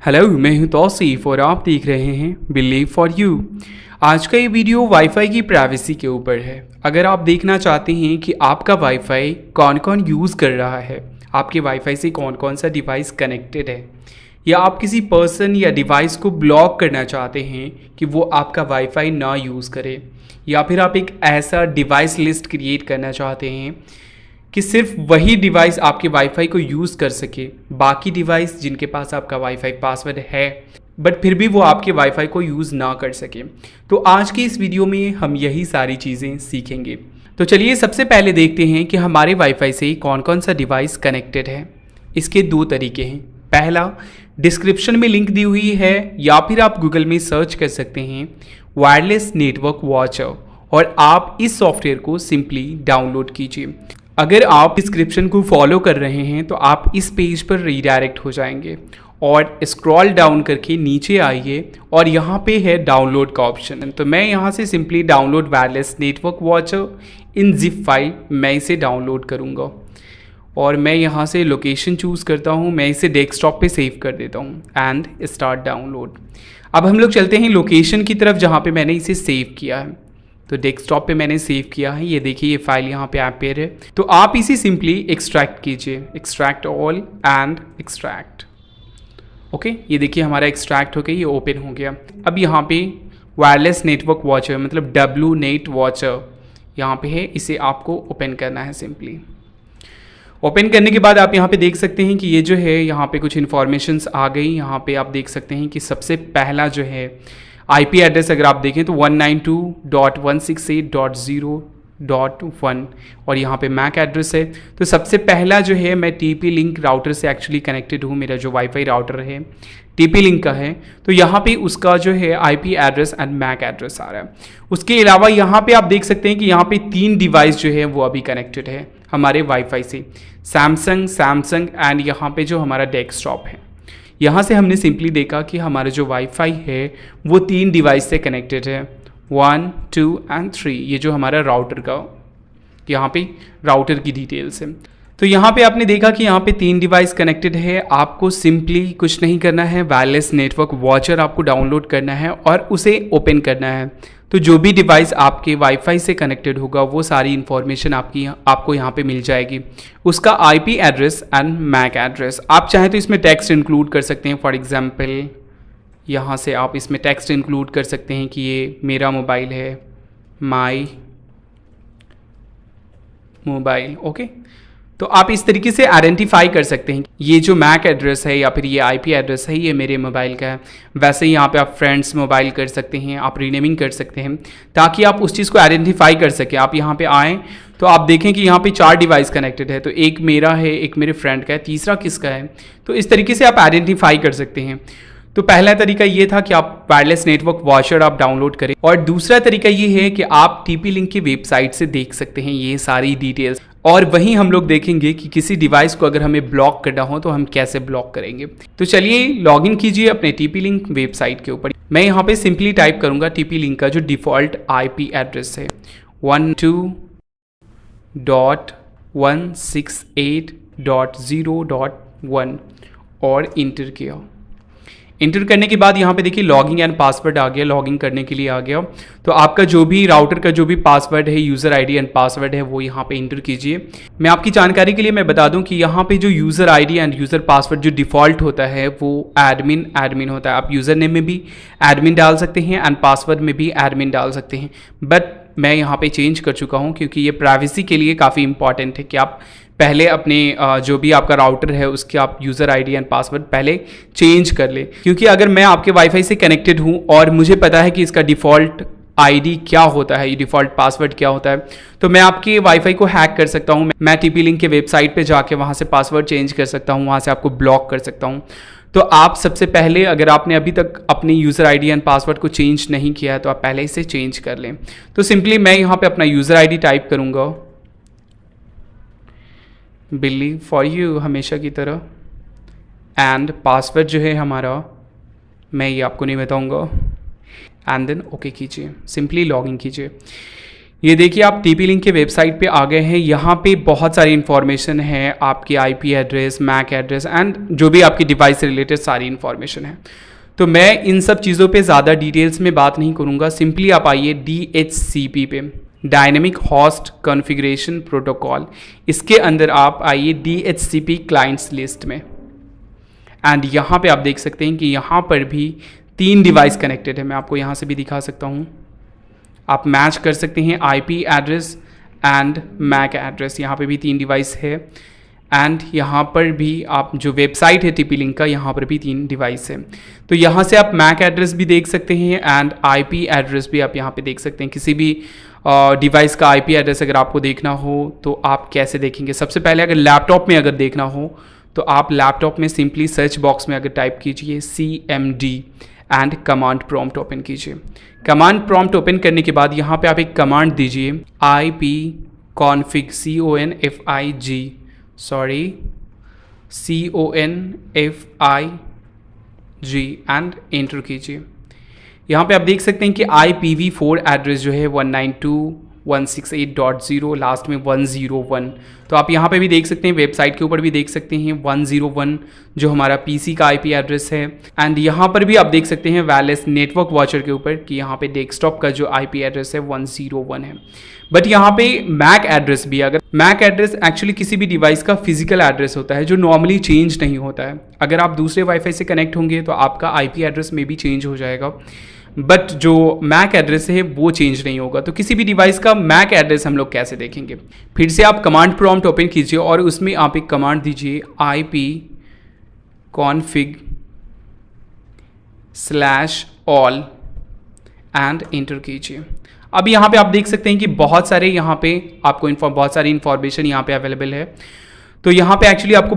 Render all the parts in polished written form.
Hello, मैं हूं तौसीफ और आप देख रहे हैं बिलीव फॉर यू। आज का ये वीडियो वाईफाई की प्राइवेसी के ऊपर है। अगर आप देखना चाहते हैं कि आपका वाईफाई कौन कौन यूज़ कर रहा है, आपके वाईफाई से कौन कौन सा डिवाइस कनेक्टेड है, या आप किसी पर्सन या डिवाइस को ब्लॉक करना चाहते हैं कि वो आपका वाईफाई ना यूज़ करे, या फिर आप एक ऐसा डिवाइस लिस्ट क्रिएट करना चाहते हैं कि सिर्फ वही डिवाइस आपके वाईफाई को यूज़ कर सके, बाकी डिवाइस जिनके पास आपका वाईफाई पासवर्ड है बट फिर भी वो आपके वाईफाई को यूज़ ना कर सके। तो आज की इस वीडियो में हम यही सारी चीज़ें सीखेंगे। तो चलिए सबसे पहले देखते हैं कि हमारे वाईफाई से कौन कौन सा डिवाइस कनेक्टेड है। इसके दो तरीके हैं। पहला, डिस्क्रिप्शन में लिंक दी हुई है, या फिर आप गूगल में सर्च कर सकते हैं वायरलेस नेटवर्क वॉचर और आप इस सॉफ्टवेयर को सिंपली डाउनलोड कीजिए। अगर आप डिस्क्रिप्शन को फॉलो कर रहे हैं तो आप इस पेज पर रीडायरेक्ट हो जाएंगे और स्क्रॉल डाउन करके नीचे आइए और यहाँ पे है डाउनलोड का ऑप्शन। तो मैं यहाँ से simply download wireless network watcher in zip file मैं इसे डाउनलोड करूँगा और मैं यहाँ से लोकेशन चूज़ करता हूँ। मैं इसे डेस्कटॉप पे सेव कर देता हूँ एंड स्टार्ट डाउनलोड। अब हम लोग चलते हैं लोकेशन की तरफ जहाँ पे मैंने इसे सेव किया है। तो डेस्कटॉप पे मैंने सेव किया है, ये देखिए ये फाइल यहाँ पे एपेयर है। तो आप इसे सिंपली एक्सट्रैक्ट कीजिए, extract all and extract. Okay, ये देखिए हमारा एक्सट्रैक्ट हो गया, ये ओपन हो गया। अब यहाँ पे वायरलेस नेटवर्क वॉचर मतलब WNET वॉचर यहाँ पे है, इसे आपको ओपन करना है। सिंपली ओपन करने के बाद आप यहाँ पे देख सकते हैं कि ये जो है यहाँ पे कुछ इन्फॉर्मेशंस आ गई। यहाँ पे आप देख सकते हैं कि सबसे पहला जो है आईपी एड्रेस अगर आप देखें तो 192.168.0.1 और यहाँ पे मैक एड्रेस है। तो सबसे पहला जो है मैं TP लिंक राउटर से एक्चुअली कनेक्टेड हूँ। मेरा जो वाईफाई राउटर है TP लिंक का है, तो यहाँ पे उसका जो है IP address and MAC address आ रहा है। उसके अलावा यहाँ पे आप देख सकते हैं कि यहाँ पे 3 डिवाइस जो है वो अभी कनेक्टेड है हमारे वाईफाई से, सैमसंग एंड यहाँ पे जो हमारा डेस्कटॉप है। यहाँ से हमने सिंपली देखा कि हमारा जो वाईफाई है वो 3 डिवाइस से कनेक्टेड है, 1, 2 एंड 3। ये जो हमारा राउटर का यहाँ पे राउटर की डिटेल्स है। तो यहाँ पे आपने देखा कि यहाँ पे 3 डिवाइस कनेक्टेड है। आपको सिंपली कुछ नहीं करना है, वायरलेस नेटवर्क वॉचर आपको डाउनलोड करना है और उसे ओपन करना है। तो जो भी डिवाइस आपके वाईफाई से कनेक्टेड होगा वो सारी इन्फॉर्मेशन आपको यहाँ पे मिल जाएगी, उसका IP address and MAC address. आप चाहें तो इसमें टेक्स्ट इंक्लूड कर सकते हैं। फॉर एग्जांपल यहाँ से आप इसमें टेक्स्ट इंक्लूड कर सकते हैं कि ये मेरा मोबाइल है, माई मोबाइल। ओके, तो आप इस तरीके से आइडेंटिफाई कर सकते हैं ये जो मैक एड्रेस है या फिर ये आईपी एड्रेस है ये मेरे मोबाइल का है। वैसे ही यहाँ पे आप फ्रेंड्स मोबाइल कर सकते हैं, आप रीनेमिंग कर सकते हैं ताकि आप उस चीज़ को आइडेंटिफाई कर सकें। आप यहाँ पे आएँ तो आप देखें कि यहाँ पे 4 डिवाइस कनेक्टेड है, तो एक मेरा है, एक मेरे फ्रेंड का है, तीसरा किसका है। तो इस तरीके से आप आइडेंटिफाई कर सकते हैं। तो पहला तरीका ये था कि आप वायरलेस नेटवर्क वॉचर आप डाउनलोड करें, और दूसरा तरीका ये है कि आप TP लिंक की वेबसाइट से देख सकते हैं ये सारी डिटेल्स। और वहीं हम लोग देखेंगे कि किसी डिवाइस को अगर हमें ब्लॉक करना हो तो हम कैसे ब्लॉक करेंगे। तो चलिए लॉगिन कीजिए अपने TP लिंक वेबसाइट के ऊपर। मैं यहाँ पे सिंपली टाइप करूँगा TP लिंक का जो डिफ़ॉल्ट IP एड्रेस है 12.168.0.1 और इंटर किया। इंटर करने के बाद यहाँ पे देखिए लॉगिन एंड पासवर्ड आ गया, लॉगिन करने के लिए आ गया। तो आपका जो भी राउटर का जो भी पासवर्ड है, यूज़र आईडी एंड पासवर्ड है, वो यहाँ पे इंटर कीजिए। मैं आपकी जानकारी के लिए मैं बता दूं कि यहाँ पे जो user ID end user password जो डिफ़ॉल्ट होता है वो एडमिन होता है। आप यूज़र नेम में भी एडमिन डाल सकते हैं एंड पासवर्ड में भी एडमिन डाल सकते हैं, बट मैं यहाँ पे चेंज कर चुका हूँ क्योंकि ये प्राइवेसी के लिए काफ़ी इंपॉर्टेंट है कि आप पहले अपने जो भी आपका राउटर है उसके आप यूज़र आईडी एंड पासवर्ड पहले चेंज कर ले। क्योंकि अगर मैं आपके वाईफाई से कनेक्टेड हूँ और मुझे पता है कि इसका डिफ़ॉल्ट आईडी क्या होता है, ये डिफ़ॉल्ट पासवर्ड क्या होता है, तो मैं आपके वाईफाई को हैक कर सकता हूँ। मैं TP लिंक के वेबसाइट पे जाके वहाँ से पासवर्ड चेंज कर सकता हूँ, वहाँ से आपको ब्लॉक कर सकता हूँ। तो आप सबसे पहले अगर आपने अभी तक अपनी यूज़र आईडी एंड पासवर्ड को चेंज नहीं किया है तो आप पहले इसे चेंज कर लें। तो सिंपली मैं यहाँ पे अपना यूज़र आईडी टाइप करूँगा, बिलीव फॉर यू हमेशा की तरह, एंड पासवर्ड जो है हमारा मैं ये आपको नहीं बताऊँगा, एंड देन ओके कीजिए, सिंपली लॉगिन कीजिए। ये देखिए आप TP लिंक के वेबसाइट पे आ गए हैं। यहाँ पे बहुत सारी इन्फॉर्मेशन है, आपकी IP address, MAC address and जो भी आपकी डिवाइस से रिलेटेड सारी इन्फॉर्मेशन है। तो मैं इन सब चीज़ों पे ज़्यादा डिटेल्स में बात नहीं करूँगा। सिंपली आप आइए DHCP पे, डायनेमिक होस्ट कॉन्फ़िगरेशन प्रोटोकॉल, इसके अंदर आप आइए DHCP क्लाइंट्स लिस्ट में एंड यहाँ पे आप देख सकते हैं कि यहाँ पर भी 3 डिवाइस कनेक्टेड है। मैं आपको यहाँ से भी दिखा सकता हूँ, आप मैच कर सकते हैं IP address and MAC address. यहाँ पे भी 3 डिवाइस है एंड यहाँ पर भी आप जो वेबसाइट है TP लिंक का, यहाँ पर भी 3 डिवाइस है। तो यहाँ से आप मैक एड्रेस भी देख सकते हैं एंड IP एड्रेस भी आप यहाँ पे देख सकते हैं। किसी भी डिवाइस का IP एड्रेस अगर आपको देखना हो तो आप कैसे देखेंगे? सबसे पहले अगर लैपटॉप में अगर देखना हो तो आप लैपटॉप में सिंपली सर्च बॉक्स में अगर टाइप कीजिए CMD and command prompt open कीजिए। कमांड प्रॉम्प्ट ओपन करने के बाद यहाँ पे आप एक कमांड दीजिए ipconfig CONFIG एंड एंटर कीजिए। यहाँ पे आप देख सकते हैं कि IPv4 एड्रेस जो है 192.168.0 लास्ट में 101। तो आप यहाँ पे भी देख सकते हैं, वेबसाइट के ऊपर भी देख सकते हैं 101 जो हमारा PC का IP एड्रेस है एंड यहाँ पर भी आप देख सकते हैं वायरलेस नेटवर्क वॉचर के ऊपर कि यहाँ पे डेस्कटॉप का जो IP एड्रेस है 101 है। बट यहाँ पे मैक एड्रेस भी, अगर मैक एड्रेस एक्चुअली किसी भी डिवाइस का फिजिकल एड्रेस होता है जो नॉर्मली चेंज नहीं होता है। अगर आप दूसरे वाईफाई से कनेक्ट होंगे तो आपका IP एड्रेस में भी चेंज हो जाएगा, बट जो मैक एड्रेस है वो चेंज नहीं होगा। तो किसी भी डिवाइस का मैक एड्रेस हम लोग कैसे देखेंगे? फिर से आप कमांड प्रॉम्प्ट ओपन कीजिए और उसमें आप एक कमांड दीजिए ipconfig/all एंड एंटर कीजिए। अब यहाँ पे आप देख सकते हैं कि बहुत सारे यहाँ पे आपको बहुत सारी इन्फॉर्मेशन यहाँ पे अवेलेबल है। तो यहाँ पे एक्चुअली आपको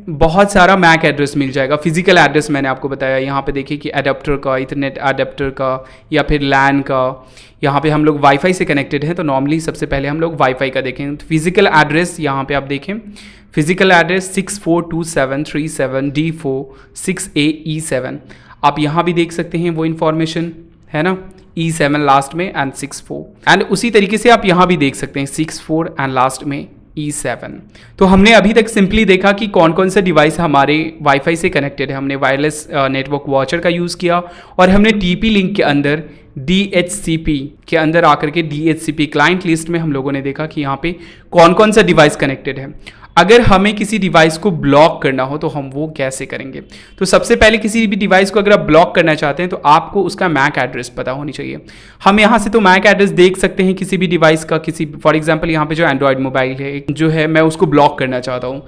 बहुत सारा मैक एड्रेस मिल जाएगा। फिजिकल एड्रेस मैंने आपको बताया, यहाँ पे देखिए कि एडाप्टर का, इथरनेट एडाप्टर का या फिर लैन का। यहाँ पे हम लोग वाईफाई से कनेक्टेड हैं तो नॉर्मली सबसे पहले हम लोग वाईफाई का देखें। तो फिजिकल एड्रेस यहाँ पे आप देखें, फिजिकल एड्रेस 642737D4 6AE7। आप यहाँ भी देख सकते हैं वो इन्फॉर्मेशन है ना, E7 लास्ट में एंड 64 एंड उसी तरीके से आप यहाँ भी देख सकते हैं 64 एंड लास्ट में E7। तो हमने अभी तक सिंपली देखा कि कौन कौन से डिवाइस हमारे वाईफाई से कनेक्टेड है। हमने वायरलेस नेटवर्क वॉचर का यूज़ किया और हमने TP लिंक के अंदर DHCP के अंदर आकर के DHCP क्लाइंट लिस्ट में हम लोगों ने देखा कि यहाँ पे कौन कौन सा डिवाइस कनेक्टेड है। अगर हमें किसी डिवाइस को ब्लॉक करना हो तो हम वो कैसे करेंगे? तो सबसे पहले किसी भी डिवाइस को अगर आप ब्लॉक करना चाहते हैं तो आपको उसका मैक एड्रेस पता होनी चाहिए। हम यहाँ से तो मैक एड्रेस देख सकते हैं किसी भी डिवाइस का, किसी फॉर एग्जांपल यहाँ पे जो एंड्रॉयड मोबाइल है जो है, मैं उसको ब्लॉक करना चाहता हूँ,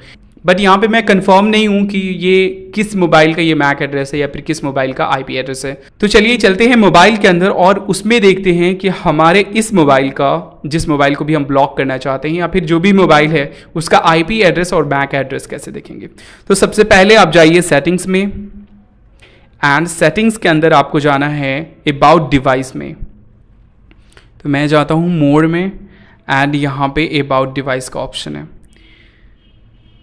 बट यहाँ पे मैं कंफर्म नहीं हूँ कि ये किस मोबाइल का ये मैक एड्रेस है या फिर किस मोबाइल का IP एड्रेस है। तो चलिए चलते हैं मोबाइल के अंदर और उसमें देखते हैं कि हमारे इस मोबाइल का, जिस मोबाइल को भी हम ब्लॉक करना चाहते हैं या फिर जो भी मोबाइल है उसका IP एड्रेस और मैक एड्रेस कैसे देखेंगे। तो सबसे पहले आप जाइए सेटिंग्स में एंड सेटिंग्स के अंदर आपको जाना है अबाउट डिवाइस में। तो मैं जाता हूँ मोड में एंड यहाँ पे अबाउट डिवाइस का ऑप्शन है।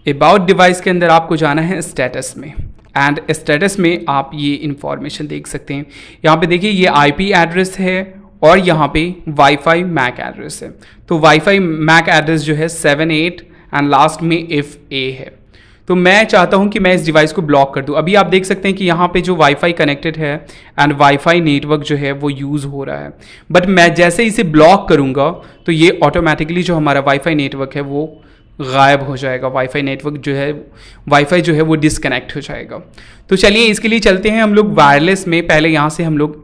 अबाउट डिवाइस के अंदर आपको जाना है स्टेटस में एंड स्टेटस में आप ये इंफॉर्मेशन देख सकते हैं। यहाँ पे देखिए ये IP एड्रेस है और यहाँ पे वाईफाई मैक एड्रेस है। तो वाईफाई मैक एड्रेस जो है 78 एंड लास्ट में FA है। तो मैं चाहता हूँ कि मैं इस डिवाइस को ब्लॉक कर दूँ। अभी आप देख सकते हैं कि यहाँ पे जो वाईफाई कनेक्टेड है एंड वाईफाई नेटवर्क जो है वो यूज़ हो रहा है, बट मैं जैसे इसे ब्लॉक करूँगा तो ये ऑटोमेटिकली जो हमारा वाईफाई नेटवर्क है वो गायब हो जाएगा। वाईफाई नेटवर्क जो है, वाईफाई जो है वो डिसकनेक्ट हो जाएगा। तो चलिए इसके लिए चलते हैं हम लोग वायरलेस में। पहले यहाँ से हम लोग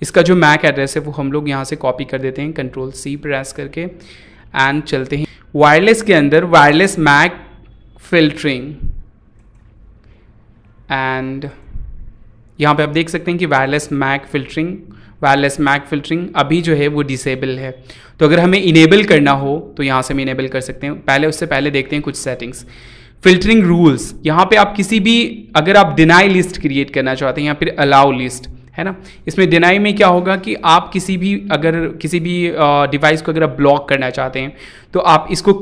इसका जो मैक एड्रेस है वो हम लोग यहाँ से कॉपी कर देते हैं Ctrl+C प्रेस करके एंड चलते हैं वायरलेस के अंदर, वायरलेस मैक फिल्टरिंग एंड यहाँ पे आप देख सकते हैं कि वायरलेस मैक फिल्टरिंग अभी जो है वो डिसेबल है। तो अगर हमें इनेबल करना हो तो यहाँ से हम इनेबल कर सकते हैं। पहले उससे पहले देखते हैं कुछ सेटिंग्स। फिल्टरिंग रूल्स, यहाँ पे आप किसी भी, अगर आप डिनाई लिस्ट क्रिएट करना चाहते हैं या फिर अलाउ लिस्ट है ना, इसमें डिनाई में क्या होगा कि आप किसी भी डिवाइस को अगर आप ब्लॉक करना चाहते हैं तो आप इसको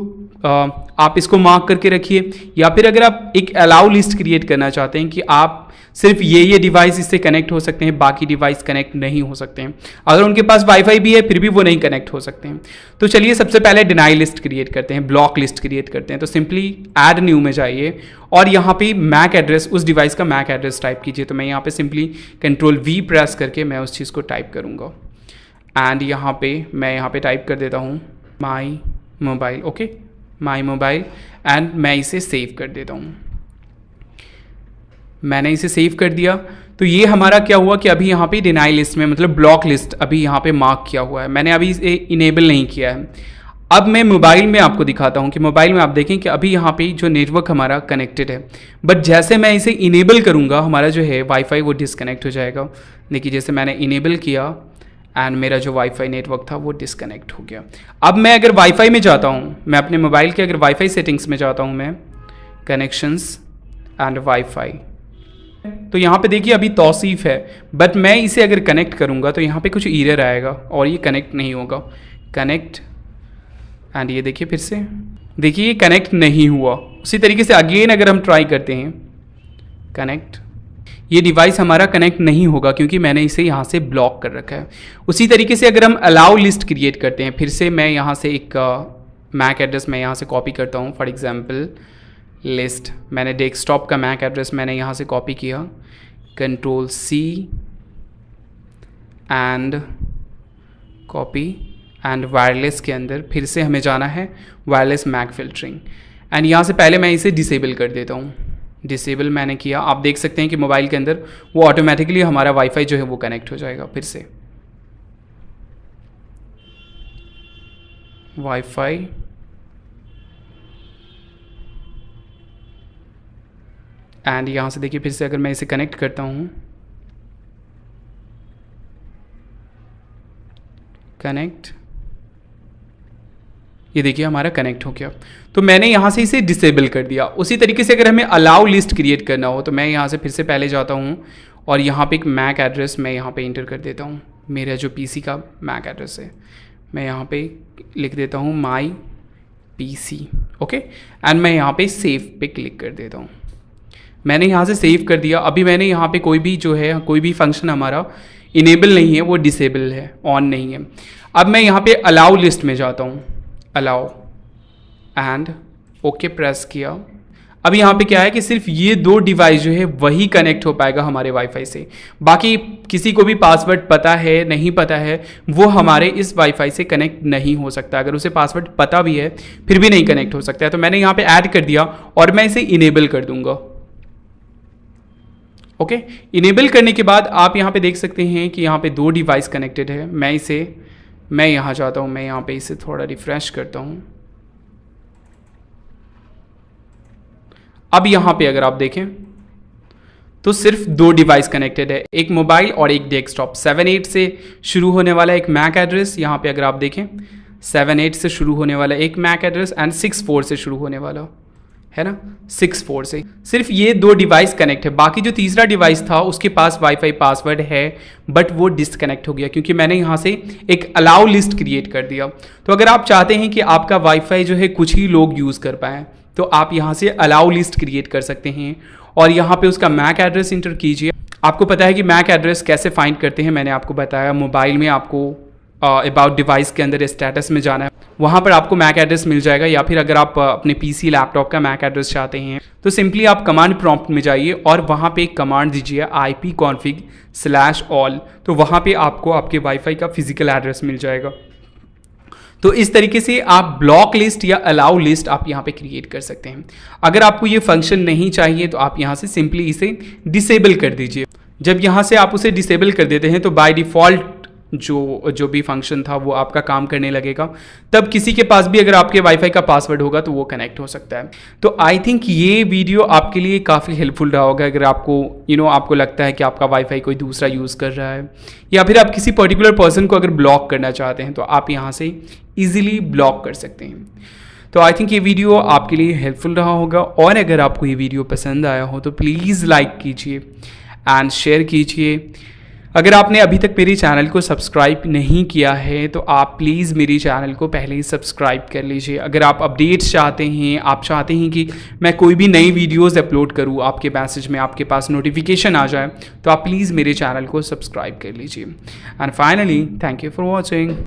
आप इसको मार्क करके रखिए, या फिर अगर आप एक अलाउ लिस्ट क्रिएट करना चाहते हैं कि आप सिर्फ ये डिवाइस इससे कनेक्ट हो सकते हैं, बाकी डिवाइस कनेक्ट नहीं हो सकते हैं, अगर उनके पास वाईफाई भी है फिर भी वो नहीं कनेक्ट हो सकते हैं। तो चलिए सबसे पहले डिनाई लिस्ट क्रिएट करते हैं, ब्लॉक लिस्ट क्रिएट करते हैं। तो सिंपली ऐड न्यू में जाइए और यहाँ पे मैक एड्रेस, उस डिवाइस का मैक एड्रेस टाइप कीजिए। तो मैं यहाँ पे सिंपली Ctrl+V प्रेस करके मैं उस चीज़ को टाइप करूँगा एंड यहाँ पे मैं यहाँ पे टाइप कर देता हूँ my mobile. Okay, my mobile, and मैं इसे सेव कर देता हूँ। मैंने इसे सेव कर दिया। तो ये हमारा क्या हुआ कि अभी यहाँ पे डिनाई लिस्ट में, मतलब ब्लॉक लिस्ट अभी यहाँ पे मार्क किया हुआ है, मैंने अभी इसे इनेबल नहीं किया है। अब मैं मोबाइल में आपको दिखाता हूँ कि मोबाइल में आप देखें कि अभी यहाँ पे जो नेटवर्क हमारा कनेक्टेड है, बट जैसे मैं इसे इनेबल करूँगा हमारा जो है वाईफाई वो डिसकनेक्ट हो जाएगा। देखिए जैसे मैंने इनेबल किया एंड मेरा जो वाईफाई नेटवर्क था वो डिसकनेक्ट हो गया। अब मैं अगर वाईफाई में जाता हूँ, मैं अपने मोबाइल के अगर वाईफाई सेटिंग्स में जाता हूँ, मैं कनेक्शंस एंड वाईफाई, तो यहाँ पे देखिए अभी तौसीफ है, बट मैं इसे अगर कनेक्ट करूँगा तो यहाँ पे कुछ एरर आएगा और ये कनेक्ट नहीं होगा। कनेक्ट, एंड ये देखिए फिर से देखिए ये कनेक्ट नहीं हुआ। उसी तरीके से अगेन अगर हम ट्राई करते हैं कनेक्ट, ये डिवाइस हमारा कनेक्ट नहीं होगा क्योंकि मैंने इसे यहाँ से ब्लॉक कर रखा है। उसी तरीके से अगर हम अलाउ लिस्ट क्रिएट करते हैं, फिर से मैं यहाँ से एक मैक एड्रेस मैं यहाँ से कॉपी करता हूँ। फॉर एग्जांपल लिस्ट, मैंने डेस्कटॉप का मैक एड्रेस मैंने यहाँ से कॉपी किया, Ctrl+C and copy, and wireless के अंदर फिर से हमें जाना है वायरलेस मैक फिल्टरिंग, एंड यहाँ से पहले मैं इसे डिसेबल कर देता हूँ। डिसेबल मैंने किया, आप देख सकते हैं कि मोबाइल के अंदर वो ऑटोमेटिकली हमारा वाईफाई जो है वो कनेक्ट हो जाएगा। फिर से वाईफाई, एंड यहाँ से देखिए फिर से अगर मैं इसे कनेक्ट करता हूँ, कनेक्ट, ये देखिए हमारा कनेक्ट हो गया। तो मैंने यहाँ से इसे डिसेबल कर दिया। उसी तरीके से अगर हमें अलाउ लिस्ट क्रिएट करना हो तो मैं यहाँ से फिर से पहले जाता हूँ और यहाँ पे एक मैक एड्रेस मैं यहाँ पे इंटर कर देता हूँ। मेरा जो पीसी का मैक एड्रेस है मैं यहाँ पे लिख देता हूँ माई पीसी। ओके, एंड मैं यहाँ पे सेव पे क्लिक कर देता हूँ। मैंने यहाँ से सेव कर दिया। अभी मैंने यहाँ पे कोई भी जो है कोई भी फंक्शन हमारा इनेबल नहीं है, वो डिसेबल है, ऑन नहीं है। अब मैं यहाँ पे अलाउ लिस्ट में जाता हूँ, अलाउ, एंड ओके प्रेस किया। अब यहाँ पे क्या है कि सिर्फ ये दो डिवाइस जो है वही कनेक्ट हो पाएगा हमारे वाईफाई से। बाकी किसी को भी पासवर्ड पता है नहीं पता है वो हमारे इस वाईफाई से कनेक्ट नहीं हो सकता। अगर उसे पासवर्ड पता भी है फिर भी नहीं कनेक्ट हो सकता है। तो मैंने यहाँ पे ऐड कर दिया और मैं इसे इनेबल कर दूंगा। ओके, इनेबल करने के बाद आप यहाँ पे देख सकते हैं कि यहाँ पे दो डिवाइस कनेक्टेड है। मैं यहाँ जाता हूँ, मैं यहाँ पे इसे थोड़ा रिफ्रेश करता हूँ। अब यहाँ पे अगर आप देखें तो सिर्फ दो डिवाइस कनेक्टेड है, एक मोबाइल और एक डेस्कटॉप। 78 से शुरू होने वाला एक मैक एड्रेस, यहाँ पे अगर आप देखें 78 से शुरू होने वाला एक मैक एड्रेस एंड 64 से शुरू होने वाला है ना, 64 से। सिर्फ ये दो डिवाइस कनेक्ट है। बाकी जो तीसरा डिवाइस था उसके पास वाईफाई पासवर्ड है बट वो डिस्कनेक्ट हो गया क्योंकि मैंने यहाँ से एक अलाउ लिस्ट क्रिएट कर दिया। तो अगर आप चाहते हैं कि आपका वाईफाई जो है कुछ ही लोग यूज़ कर पाएँ तो आप यहाँ से अलाउ लिस्ट क्रिएट कर सकते हैं और यहाँ पे उसका मैक एड्रेस इंटर कीजिए। आपको पता है कि मैक एड्रेस कैसे फाइंड करते हैं, मैंने आपको बताया। मोबाइल में आपको अबाउट डिवाइस के अंदर स्टेटस में जाना है, वहाँ पर आपको मैक एड्रेस मिल जाएगा। या फिर अगर आप अपने पीसी लैपटॉप का मैक एड्रेस चाहते हैं तो सिंपली आप कमांड प्रॉम्प्ट में जाइए और वहाँ पे एक कमांड दीजिए ipconfig/all, तो वहाँ पे आपको आपके वाईफाई का फिजिकल एड्रेस मिल जाएगा। तो इस तरीके से आप ब्लॉक लिस्ट या अलाउ लिस्ट आप यहाँ पे क्रिएट कर सकते हैं। अगर आपको ये फंक्शन नहीं चाहिए तो आप यहाँ से सिंपली इसे डिसेबल कर दीजिए। जब यहाँ से आप उसे डिसेबल कर देते हैं तो बाय डिफ़ॉल्ट जो भी फंक्शन था वो आपका काम करने लगेगा। तब किसी के पास भी अगर आपके वाईफाई का पासवर्ड होगा तो वो कनेक्ट हो सकता है। तो आई थिंक ये वीडियो आपके लिए काफ़ी हेल्पफुल रहा होगा। अगर आपको आपको लगता है कि आपका वाईफाई कोई दूसरा यूज़ कर रहा है या फिर आप किसी पर्टिकुलर पर्सन को अगर ब्लॉक करना चाहते हैं तो आप यहाँ से ईजिली ब्लॉक कर सकते हैं। तो आई थिंक ये वीडियो आपके लिए हेल्पफुल रहा होगा और अगर आपको ये वीडियो पसंद आया हो तो प्लीज़ लाइक कीजिए एंड शेयर कीजिए। अगर आपने अभी तक मेरे चैनल को सब्सक्राइब नहीं किया है तो आप प्लीज़ मेरे चैनल को पहले ही सब्सक्राइब कर लीजिए। अगर आप अपडेट्स चाहते हैं, आप चाहते हैं कि मैं कोई भी नई वीडियोस अपलोड करूं, आपके मैसेज में आपके पास नोटिफिकेशन आ जाए, तो आप प्लीज़ मेरे चैनल को सब्सक्राइब कर लीजिए। And finally thank you for watching.